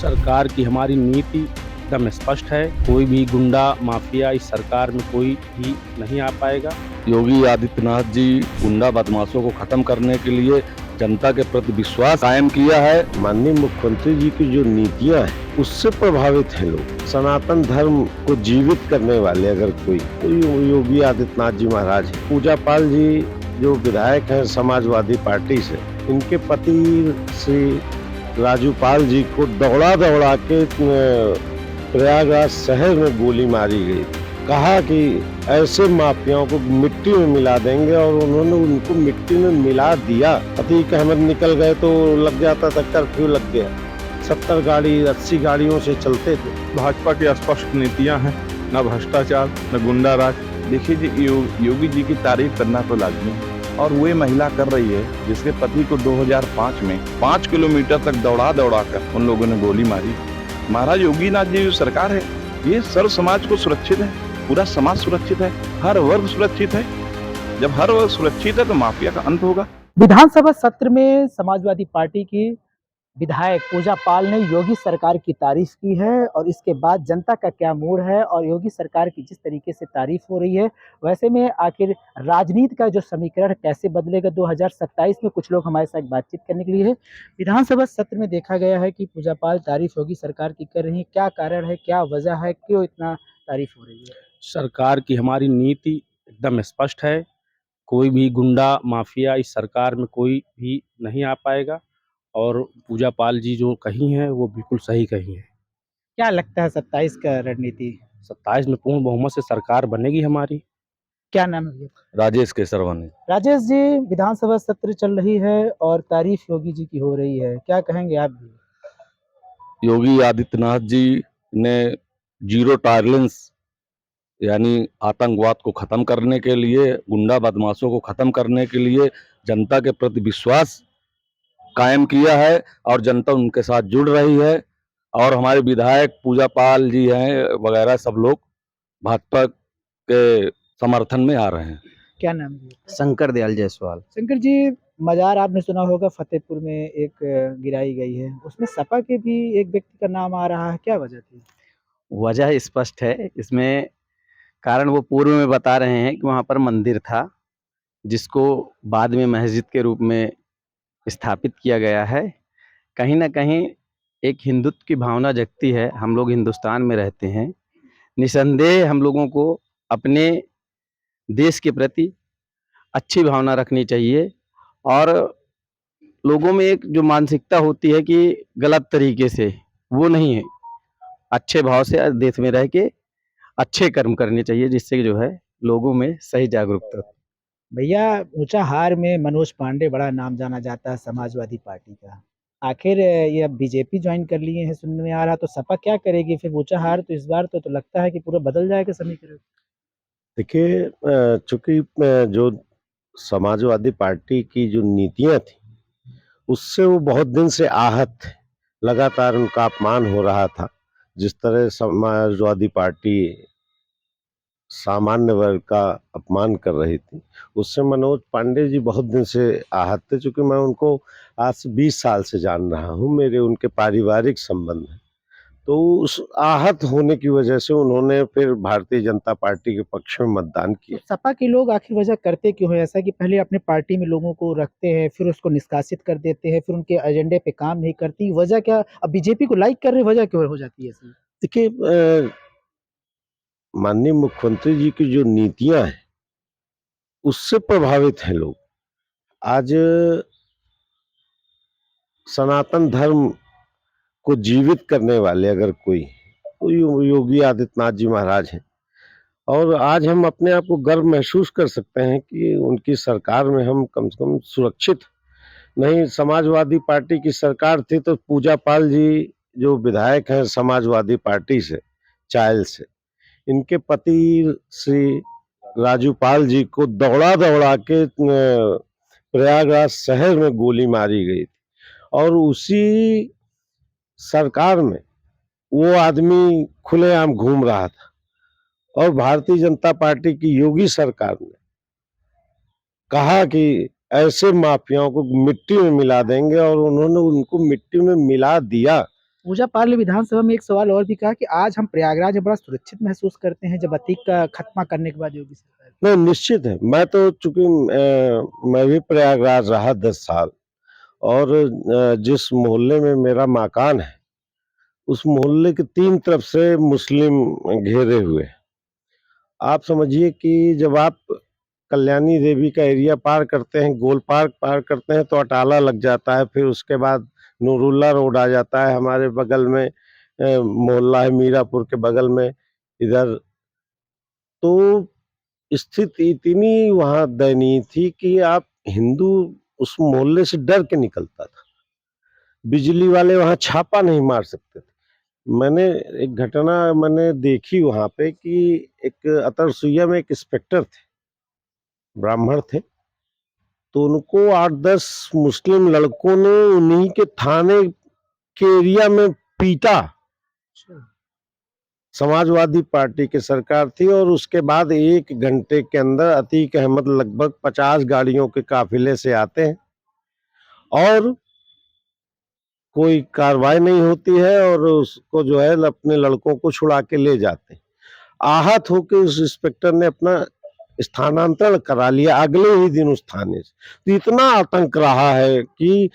सरकार की हमारी नीति एकदम स्पष्ट है। कोई भी गुंडा माफिया इस सरकार में कोई भी नहीं आ पाएगा। योगी आदित्यनाथ जी गुंडा बदमाशों को खत्म करने के लिए जनता के प्रति विश्वास कायम किया है। माननीय मुख्यमंत्री जी की जो नीतियां हैं उससे प्रभावित हैं लोग। सनातन धर्म को जीवित करने वाले अगर कोई तो योगी आदित्यनाथ जी महाराज हैं। पूजा पाल जी जो विधायक हैं समाजवादी पार्टी से, इनके पति श्री राजू पाल जी को दौड़ा दौड़ा के प्रयागराज शहर में गोली मारी गई। कहा कि ऐसे माफियाओं को मिट्टी में मिला देंगे और उन्होंने उनको मिट्टी में मिला दिया। अतीक अहमद निकल गए तो लग जाता था, कर्फ्यू लग गया। 70 गाड़ी 80 गाड़ियों से चलते थे। भाजपा की स्पष्ट नीतियां हैं, न भ्रष्टाचार न गुंडा राज। देखिए जी, योगी जी की तारीफ करना तो लाजमी है और वो महिला कर रही है जिसके पति को 2005 में 5 किलोमीटर तक दौड़ा कर उन लोगों ने गोली मारी। महाराज योगीनाथ जी जो सरकार है ये सर्व समाज को सुरक्षित है, पूरा समाज सुरक्षित है, हर वर्ग सुरक्षित है। जब हर वर्ग सुरक्षित है तो माफिया का अंत होगा। विधानसभा सत्र में समाजवादी पार्टी की विधायक पूजा पाल ने योगी सरकार की तारीफ की है और इसके बाद जनता का क्या मूड है और योगी सरकार की जिस तरीके से तारीफ हो रही है, वैसे में आखिर राजनीति का जो समीकरण कैसे बदलेगा 2027 में, कुछ लोग हमारे साथ बातचीत करने के लिए है। विधानसभा सत्र में देखा गया है कि पूजा पाल तारीफ योगी सरकार की कर रही है। क्या कारण है, क्या वजह है, क्यों इतना तारीफ हो रही है? सरकार की हमारी नीति एकदम स्पष्ट है। कोई भी गुंडा माफिया इस सरकार में कोई भी नहीं आ पाएगा और पूजा पाल जी जो कही हैं वो बिल्कुल सही कही हैं। क्या लगता है 27 का रणनीति? 27 में पूर्ण बहुमत से सरकार बनेगी हमारी। क्या नाम है? राजेश केसरवानी। राजेश जी, विधानसभा सत्र चल रही है और तारीफ योगी जी की हो रही है, क्या कहेंगे आप भी? योगी आदित्यनाथ जी ने जीरो टॉलरेंस यानी आतंकवाद को खत्म करने के लिए, गुंडा बदमाशों को खत्म करने के लिए जनता के प्रति विश्वास कायम किया है और जनता उनके साथ जुड़ रही है। और हमारे विधायक पूजा पाल जी हैं वगैरह सब लोग भाजपा के समर्थन में आ रहे हैं। क्या नाम है? शंकर दयाल जायसवाल। शंकर जी, मजार आपने सुना होगा फतेहपुर में एक गिराई गई है, उसमें सपा के भी एक व्यक्ति का नाम आ रहा है, क्या वजह थी? वजह स्पष्ट है, इसमें कारण वो पूर्व में बता रहे हैं कि वहाँ पर मंदिर था जिसको बाद में मस्जिद के रूप में स्थापित किया गया है। कहीं न कहीं एक हिंदुत्व की भावना जगती है। हम लोग हिंदुस्तान में रहते हैं, निसंदेह हम लोगों को अपने देश के प्रति अच्छी भावना रखनी चाहिए और लोगों में एक जो मानसिकता होती है कि गलत तरीके से, वो नहीं है। अच्छे भाव से देश में रह के अच्छे कर्म करने चाहिए, जिससे जो है लोगों में सही जागरूकता। भैया, ऊंचाहार में मनोज पांडे बड़ा नाम जाना जाता है समाजवादी पार्टी का। आखिर ये अब बीजेपी ज्वाइन कर लिए हैं सुनने में आ रहा, तो सपा क्या करेगी फिर? ऊंचाहार तो इस बार तो लगता है कि पूरा बदल जाएगा समीकरण। देखिए, चूंकि जो समाजवादी पार्टी की जो नीतियां थी उससे वो बहुत दिन से आहत थे। लगातार उनका अपमान हो रहा था। जिस तरह समाजवादी पार्टी सामान्य वर्ग का अपमान कर रही थी, उससे मनोज पांडे जी बहुत दिन से आहत थे। चूंकि मैं उनको आज से 20 साल से जान रहा हूँ, मेरे उनके पारिवारिक संबंध हैं, तो उस आहत होने की वजह से उन्होंने फिर भारतीय जनता पार्टी के पक्ष में मतदान तो किया। सपा के लोग आखिर वजह करते क्यों है ऐसा कि पहले अपने पार्टी में लोगों को रखते हैं, फिर उसको निष्कासित कर देते हैं, फिर उनके एजेंडे पे काम नहीं करती, वजह क्या? अब बीजेपी को लाइक कर रहे, वजह क्यों हो जाती है ऐसी? देखिए, माननीय मुख्यमंत्री जी की जो नीतियां हैं उससे प्रभावित हैं लोग। आज सनातन धर्म को जीवित करने वाले अगर कोई तो योगी आदित्यनाथ जी महाराज हैं। और आज हम अपने आप को गर्व महसूस कर सकते हैं कि उनकी सरकार में हम कम से कम सुरक्षित। नहीं, समाजवादी पार्टी की सरकार थी तो पूजा पाल जी जो विधायक हैं समाजवादी पार्टी से, चायल से, इनके पति श्री राजू पाल जी को दौड़ा दौड़ा के प्रयागराज शहर में गोली मारी गई थी। और उसी सरकार में वो आदमी खुलेआम घूम रहा था। और भारतीय जनता पार्टी की योगी सरकार ने कहा कि ऐसे माफियाओं को मिट्टी में मिला देंगे और उन्होंने उनको मिट्टी में मिला दिया। पूजा पाल ने विधानसभा में एक सवाल और भी कहा कि आज हम प्रयागराज में बड़ा सुरक्षित महसूस करते हैं जब अतीक का खात्मा करने के बाद योगी सरकार। नहीं, निश्चित है। मैं तो चूंकि मैं भी प्रयागराज रहा 10 साल, और जिस मोहल्ले में मेरा मकान है उस मोहल्ले के 3 तरफ से मुस्लिम घेरे हुए हैं। आप समझिए कि जब आप कल्याणी देवी का एरिया पार करते हैं, गोल पार्क पार करते हैं, तो अटाला लग जाता है। फिर उसके बाद नूरुल्लाह रोड आ जाता है। हमारे बगल में मोहल्ला है मीरापुर के बगल में इधर। तो स्थिति इतनी वहाँ दयनीय थी कि आप हिंदू उस मोहल्ले से डर के निकलता था। बिजली वाले वहाँ छापा नहीं मार सकते थे। मैंने एक घटना मैंने देखी वहाँ पे कि एक अतरसुइया में एक इंस्पेक्टर थे, ब्राह्मण थे, तो उनको 8-10 मुस्लिम लड़कों ने उन्हीं के थाने के एरिया में पीटा। समाजवादी पार्टी की सरकार थी, और उसके बाद 1 घंटे के अंदर अतीक अहमद लगभग 50 गाड़ियों के काफिले से आते हैं और कोई कार्रवाई नहीं होती है, और उसको जो है अपने लड़कों को छुड़ा के ले जाते हैं। आहत होकर उस इंस्पेक्टर ने अपना स्थानांतरण करा लिया अगले ही दिन उस थाने से। तो इतना आतंक रहा है कि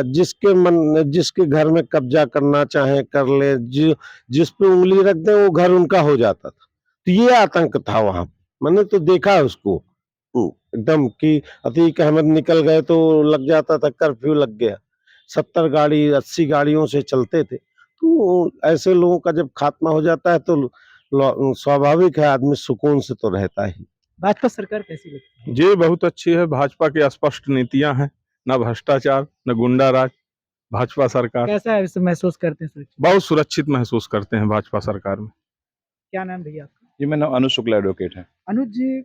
जिसके घर में कब्जा करना चाहे कर ले, जिस पे उंगली रख दे वो घर उनका हो जाता था। तो ये आतंक था वहां। मैंने तो देखा है उसको एकदम कि अतीक अहमद निकल गए तो लग जाता था, कर्फ्यू लग गया। 70 गाड़ी 80 गाड़ियों से चलते थे। तो ऐसे लोगों का जब खात्मा हो जाता है तो स्वाभाविक है आदमी सुकून से तो रहता ही। भाजपा सरकार कैसी लगती है? जी बहुत अच्छी है। भाजपा की स्पष्ट नीतियां हैं, न भ्रष्टाचार न गुंडा राज। भाजपा सरकार कैसा है इसे महसूस करते हैं सुरक्षित? बहुत सुरक्षित महसूस करते हैं भाजपा सरकार में। क्या नाम भैया आपका? जी मेरा नाम अनुज शुक्ला एडवोकेट है। अनुज जी,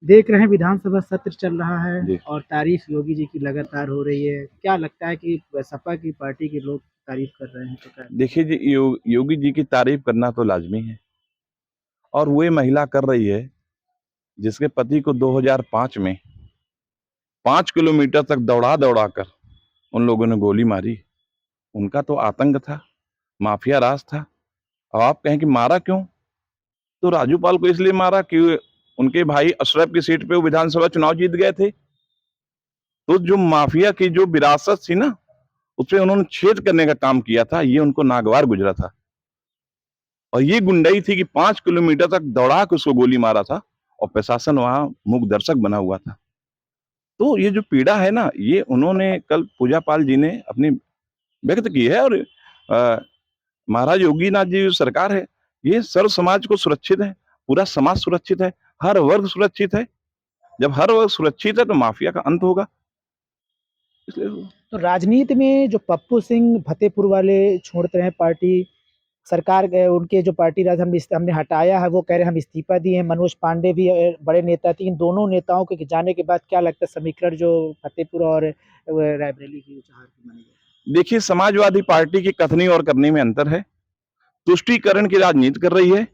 देख रहे हैं विधानसभा सत्र चल रहा है जी। और तारीफ योगी जी की लगातार हो रही है। क्या लगता है कि सपा की पार्टी के लोग तारीफ कर रहे हैं तो क्या? देखिए जी, योगी जी की तारीफ करना तो लाजमी है, और वो महिला कर रही है जिसके पति को 2005 में 5 किलोमीटर तक दौड़ा दौड़ा कर उन लोगों ने गोली मारी। उनका तो आतंक था, माफिया राज था। अब आप कहें कि मारा क्यों, तो राजूपाल को इसलिए मारा कि उनके भाई अशरफ की सीट पे वो विधानसभा चुनाव जीत गए थे। तो जो माफिया की जो विरासत थी ना, उसपे उन्होंने छेद करने का काम किया था। ये उनको नागवार गुजरा था, और ये गुंडाई थी कि 5 किलोमीटर तक दौड़ा के उसको गोली मारा था, और प्रशासन वहां मूक दर्शक बना हुआ था। तो ये जो पीड़ा है ना, ये उन्होंने कल पूजा पाल जी ने अपनी व्यक्त की है। और महाराज योगीनाथ जी जो सरकार है, ये सर्व समाज को सुरक्षित है, पूरा समाज सुरक्षित है, हर वर्ग सुरक्षित है। जब हर वर्ग सुरक्षित है तो माफिया का अंत होगा। इसलिए तो राजनीति में जो पप्पू सिंह फतेहपुर वाले छोड़ते हैं पार्टी, सरकार उनके जो पार्टी राज हमने हटाया है, वो कह रहे हैं हम इस्तीफा दिए हैं। मनोज पांडे भी बड़े नेता थे। इन दोनों नेताओं के जाने के बाद क्या लगता है समीकरण जो फतेहपुर और रायबरेली की चार की बनी है? देखिए, समाजवादी पार्टी की कथनी और करनी में अंतर है। तुष्टीकरण की राजनीति कर रही है।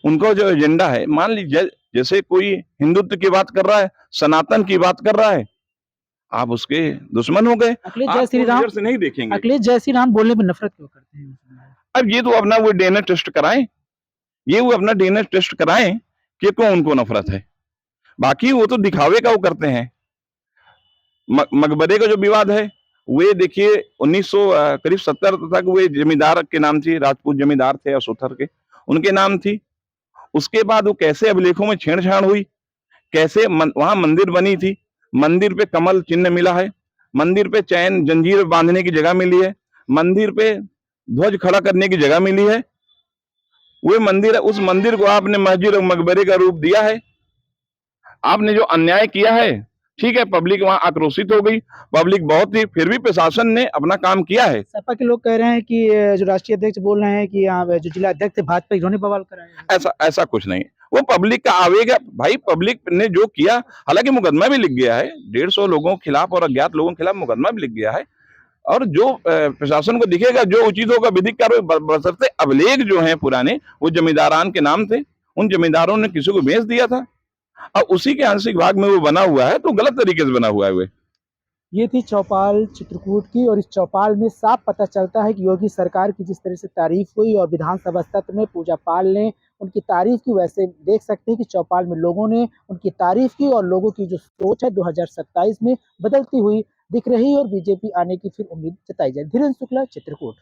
उनका जो एजेंडा है, मान लीजिए जैसे कोई हिंदुत्व की बात कर रहा है, सनातन की बात कर रहा है, आप उसके दुश्मन हो गए। अखिलेश जय श्री राम से नहीं देखेंगे। अखिलेश जय श्री राम बोलने में नफरत क्यों करते हैं? अब ये तो अपना वो डीएनए टेस्ट कराएं, ये वो अपना डीएनए टेस्ट कराएं कि क्यों उनको नफरत है। बाकी वो तो दिखावे का वो करते हैं। मकबरे का जो विवाद है, वे देखिए 1970 तक वे जमींदार के नाम थी, राजपूत जमींदार थे असोथर के, उनके नाम थी। उसके बाद वो कैसे अभिलेखों में छेड़छाड़ हुई, कैसे वहां मंदिर बनी थी, मंदिर पे कमल चिन्ह मिला है, मंदिर पे चैन जंजीर बांधने की जगह मिली है, मंदिर पे ध्वज खड़ा करने की जगह मिली है। वो मंदिर है, उस मंदिर को आपने मस्जिद और मकबरे का रूप दिया है। आपने जो अन्याय किया है, ठीक है, पब्लिक वहां आक्रोशित हो गई, पब्लिक बहुत ही, फिर भी प्रशासन ने अपना काम किया है। सपा के लोग कह रहे हैं कि जो राष्ट्रीय अध्यक्ष बोल रहे हैं कि यहाँ जो जिला अध्यक्ष थे भाजपा इन्होंने बवाल कराया। ऐसा कुछ नहीं, वो पब्लिक का आवेग है भाई। पब्लिक ने जो किया, हालांकि मुकदमा भी लिख गया है, 150 लोगों के खिलाफ और अज्ञात लोगों के खिलाफ मुकदमा भी लिख गया है। और जो प्रशासन को दिखेगा, जो उचित होगा विधिक कार्रवाई, बशर्ते अभिलेख जो है पुराने, वो जमींदारान के नाम थे, उन जमींदारों ने किसी को बेच दिया था, और उसी के आंशिक भाग में वो बना हुआ है, तो गलत तरीके से बना हुआ है। ये थी चौपाल चित्रकूट की, और इस चौपाल में साफ पता चलता है कि योगी सरकार की जिस तरह से तारीफ हुई और विधानसभा सत्र में पूजा पाल ने उनकी तारीफ की, वैसे देख सकते हैं कि चौपाल में लोगों ने उनकी तारीफ की और लोगों की जो सोच है 2027 में बदलती हुई दिख रही है और बीजेपी आने की फिर उम्मीद जताई जाए। धीरेन्द्र शुक्ला, चित्रकूट।